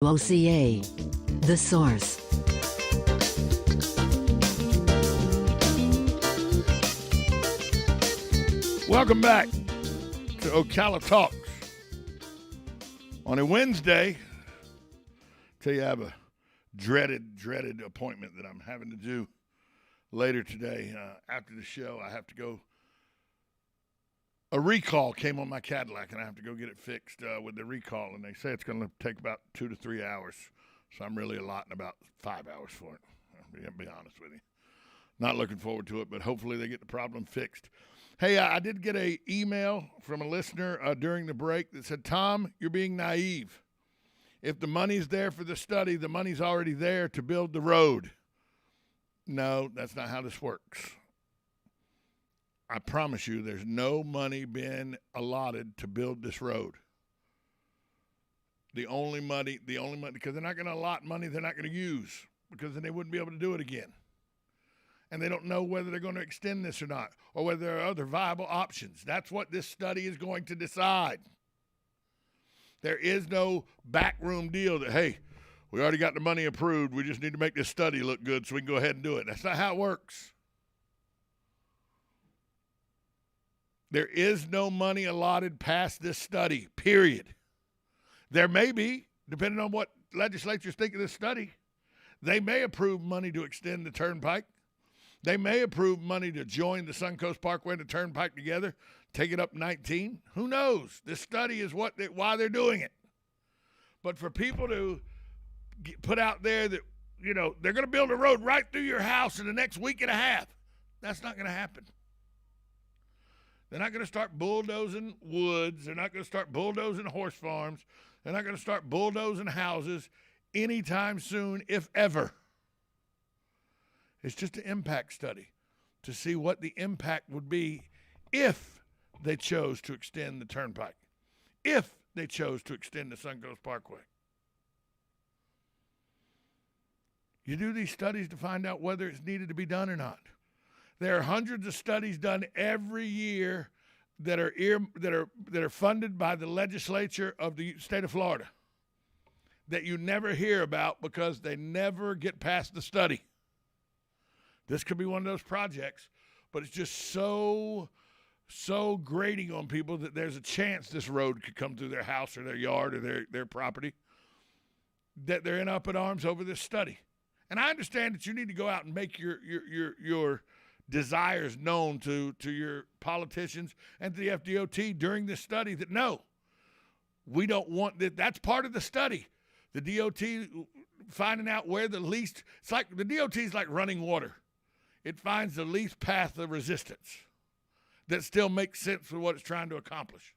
WOCA. The Source. Welcome back to Ocala Talks. On a Wednesday, tell you I have a dreaded appointment that I'm having to do later today. After the show, I have to go. A recall came on my Cadillac, and I have to go get it fixed with the recall, and they say it's going to take about 2 to 3 hours. So I'm really allotting about 5 hours for it. I'll be honest with you. Not looking forward to it, but hopefully they get the problem fixed. Hey, I did get an email from a listener during the break that said, Tom, you're being naive. If the money's there for the study, the money's already there to build the road. No, that's not how this works. I promise you there's no money being allotted to build this road. The only money, because they're not going to allot money they're not going to use, because then they wouldn't be able to do it again. And they don't know whether they're going to extend this or not, or whether there are other viable options. That's what this study is going to decide. There is no backroom deal that, hey, we already got the money approved. We just need to make this study look good so we can go ahead and do it. That's not how it works. There is no money allotted past this study, period. There may be, depending on what legislatures think of this study. They may approve money to extend the turnpike. They may approve money to join the Suncoast Parkway and the turnpike together, take it up 19. Who knows? This study is why they're doing it. But for people to put out there that, you know, they're going to build a road right through your house in the next week and a half, that's not going to happen. They're not going to start bulldozing woods. They're not going to start bulldozing horse farms. They're not going to start bulldozing houses anytime soon, if ever. It's just an impact study to see what the impact would be if they chose to extend the turnpike, if they chose to extend the Suncoast Parkway. You do these studies to find out whether it's needed to be done or not. There are hundreds of studies done every year that are funded by the legislature of the state of Florida that you never hear about because they never get past the study. This could be one of those projects, but it's just so grating on people that there's a chance this road could come through their house or their yard or their property, that they're in up in arms over this study. And I understand that you need to go out and make your desires known to your politicians and to the FDOT during this study that no, we don't want that. That's part of the study. The DOT finding out where the least, it's like the DOT is like running water. It finds the least path of resistance that still makes sense with what it's trying to accomplish.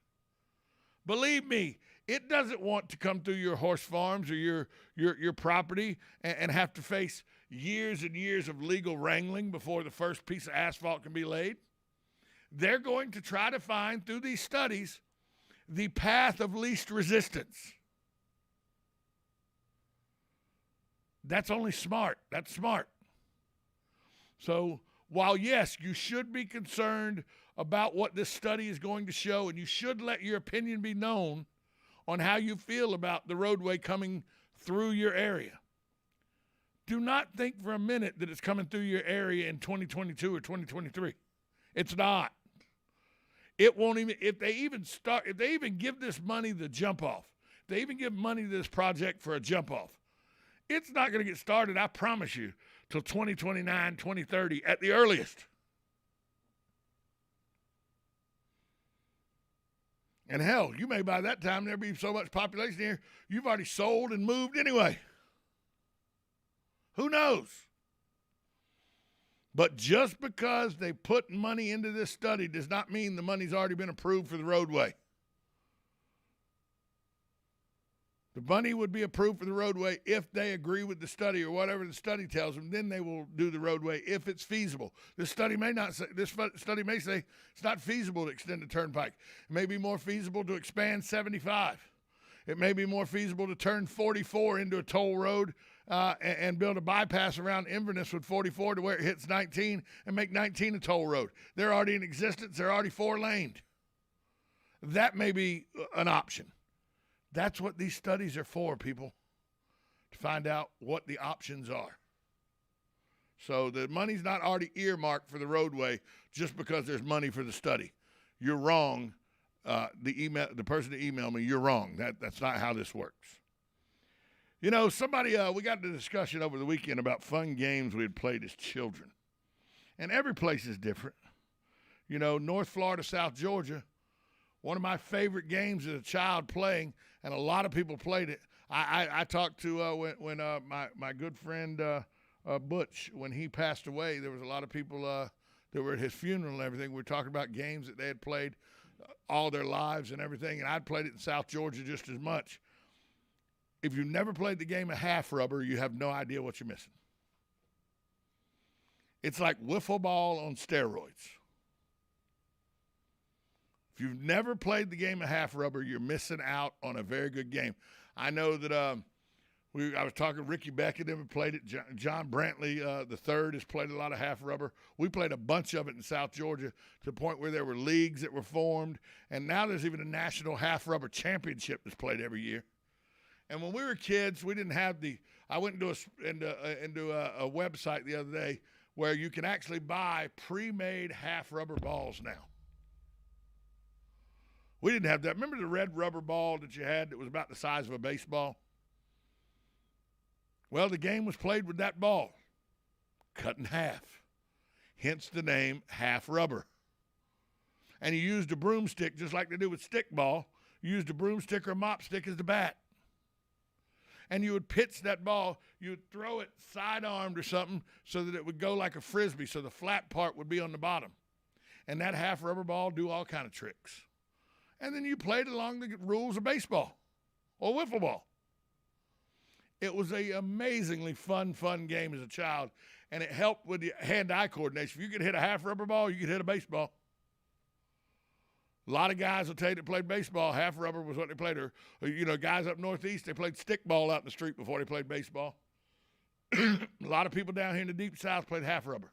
Believe me, it doesn't want to come through your horse farms or your property and have to face years and years of legal wrangling before the first piece of asphalt can be laid. They're going to try to find, through these studies, the path of least resistance. That's only smart. That's smart. So while, yes, you should be concerned about what this study is going to show, and you should let your opinion be known on how you feel about the roadway coming through your area, do not think for a minute that it's coming through your area in 2022 or 2023. It's not. It won't even, if they even give this money the jump off, if they even give money to this project for a jump off, it's not going to get started, I promise you, till 2029, 2030 at the earliest. And hell, you may by that time there be so much population here, you've already sold and moved anyway. Who knows? But just because they put money into this study does not mean the money's already been approved for the roadway. The money would be approved for the roadway if they agree with the study or whatever the study tells them. Then they will do the roadway if it's feasible. This study may say it's not feasible to extend the turnpike. It may be more feasible to expand 75. It may be more feasible to turn 44 into a toll road and build a bypass around Inverness with 44 to where it hits 19 and make 19 a toll road. They're already in existence. They're already 4-laned. That may be an option. That's what these studies are for, people. to find out what the options are. So the money's not already earmarked for the roadway just because there's money for the study. You're wrong. The person that emailed me, you're wrong. That's not how this works. You know, somebody, we got into a discussion over the weekend about fun games we had played as children. And every place is different. You know, North Florida, South Georgia, one of my favorite games as a child playing, and a lot of people played it. I talked to when my good friend Butch, when he passed away, there was a lot of people that were at his funeral and everything. We were talking about games that they had played all their lives and everything, and I'd played it in South Georgia just as much. If you've never played the game of half rubber, you have no idea what you're missing. It's like wiffle ball on steroids. If you've never played the game of half rubber, you're missing out on a very good game. I know that I was talking to Ricky Beckett, who played it. John Brantley the third has played a lot of half rubber. We played a bunch of it in South Georgia to the point where there were leagues that were formed, and now there's even a national half rubber championship that's played every year. And when we were kids, we didn't have I went into a website the other day where you can actually buy pre-made half rubber balls now. We didn't have that. Remember the red rubber ball that you had that was about the size of a baseball? Well, the game was played with that ball, cut in half, hence the name half rubber. And you used a broomstick, just like they do with stick ball. You used a broomstick or a mop stick as the bat. And you would pitch that ball, you would throw it side-armed or something so that it would go like a Frisbee, so the flat part would be on the bottom. And that half rubber ball do all kind of tricks. And then you played along the rules of baseball or wiffle ball. It was an amazingly fun game as a child, and it helped with the hand-eye coordination. If you could hit a half rubber ball, you could hit a baseball. A lot of guys will tell you that played baseball, half rubber was what they played. Or you know, guys up northeast, they played stick ball out in the street before they played baseball. A lot of people down here in the deep south played half rubber.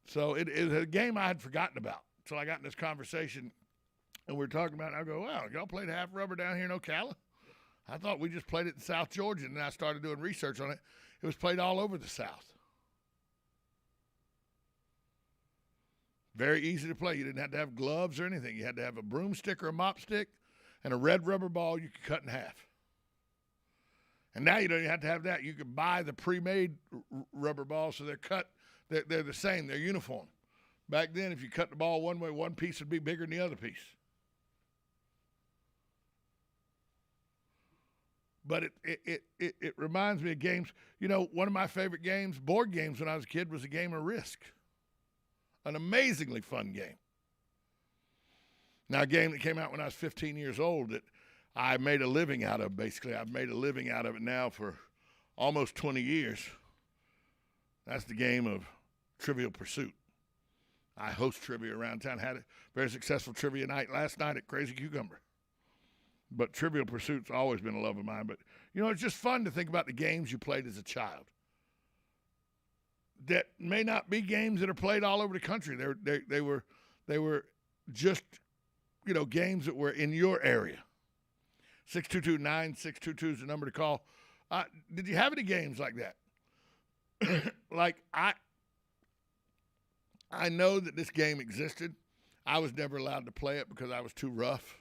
So it is a game I had forgotten about until I got in this conversation, and we were talking about it, and I go, wow, y'all played half rubber down here in Ocala? I thought we just played it in South Georgia, and then I started doing research on it. It was played all over the South. Very easy to play. You didn't have to have gloves or anything. You had to have a broomstick or a mop stick and a red rubber ball you could cut in half. And now you don't even have to have that. You could buy the pre-made rubber balls, so they're cut. They're the same. They're uniform. Back then, if you cut the ball one way, one piece would be bigger than the other piece. But it reminds me of games. You know, one of my favorite games, board games when I was a kid, was a game of Risk. An amazingly fun game. Now, a game that came out when I was 15 years old that I made a living out of, basically. I've made a living out of it now for almost 20 years. That's the game of Trivial Pursuit. I host trivia around town. Had a very successful trivia night last night at Crazy Cucumber. But Trivial Pursuit's always been a love of mine. But, you know, it's just fun to think about the games you played as a child that may not be games that are played all over the country. They were just, you know, games that were in your area. 622-9622 is the number to call. Did you have any games like that? Like, I know that this game existed. I was never allowed to play it because I was too rough.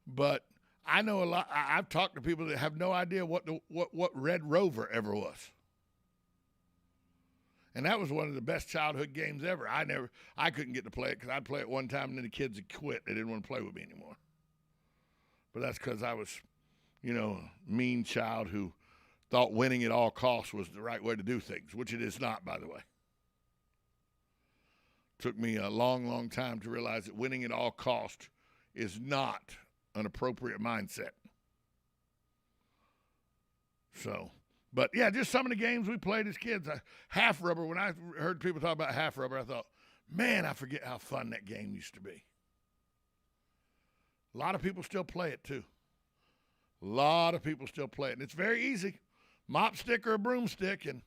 But I know a lot. I've talked to people that have no idea what Red Rover ever was. And that was one of the best childhood games ever. I couldn't get to play it because I'd play it one time and then the kids would quit. They didn't want to play with me anymore. But that's because I was, you know, a mean child who thought winning at all costs was the right way to do things, which it is not, by the way. Took me a long, long time to realize that winning at all costs is not an appropriate mindset. So, but yeah, just some of the games we played as kids. Half rubber, when I heard people talk about half rubber, I thought, man, I forget how fun that game used to be. A lot of people still play it too. A lot of people still play it. And it's very easy. Mop stick or a broomstick and,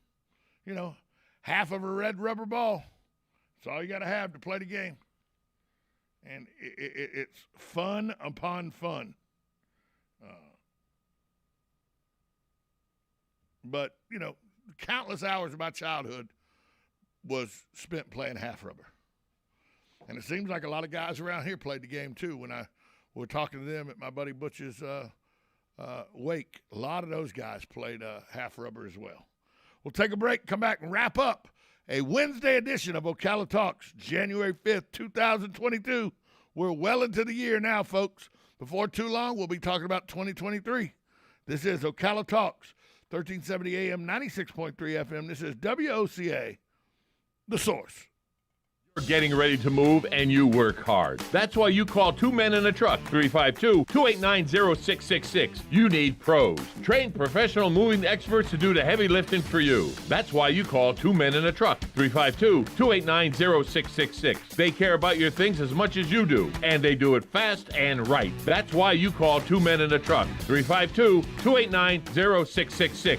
you know, half of a red rubber ball. That's all you got to have to play the game. And it's fun upon fun. But, you know, countless hours of my childhood was spent playing half rubber. And it seems like a lot of guys around here played the game too. When I were talking to them at my buddy Butch's wake, a lot of those guys played half rubber as well. We'll take a break, come back and wrap up a Wednesday edition of Ocala Talks, January 5th, 2022. We're well into the year now, folks. Before too long, we'll be talking about 2023. This is Ocala Talks, 1370 AM, 96.3 FM. This is WOCA, The Source. You're getting ready to move and you work hard. That's why you call Two Men in a Truck, 352-289-0666. You need pros. Trained professional moving experts to do the heavy lifting for you. That's why you call Two Men in a Truck, 352-289-0666. They care about your things as much as you do, and they do it fast and right. That's why you call Two Men in a Truck, 352-289-0666.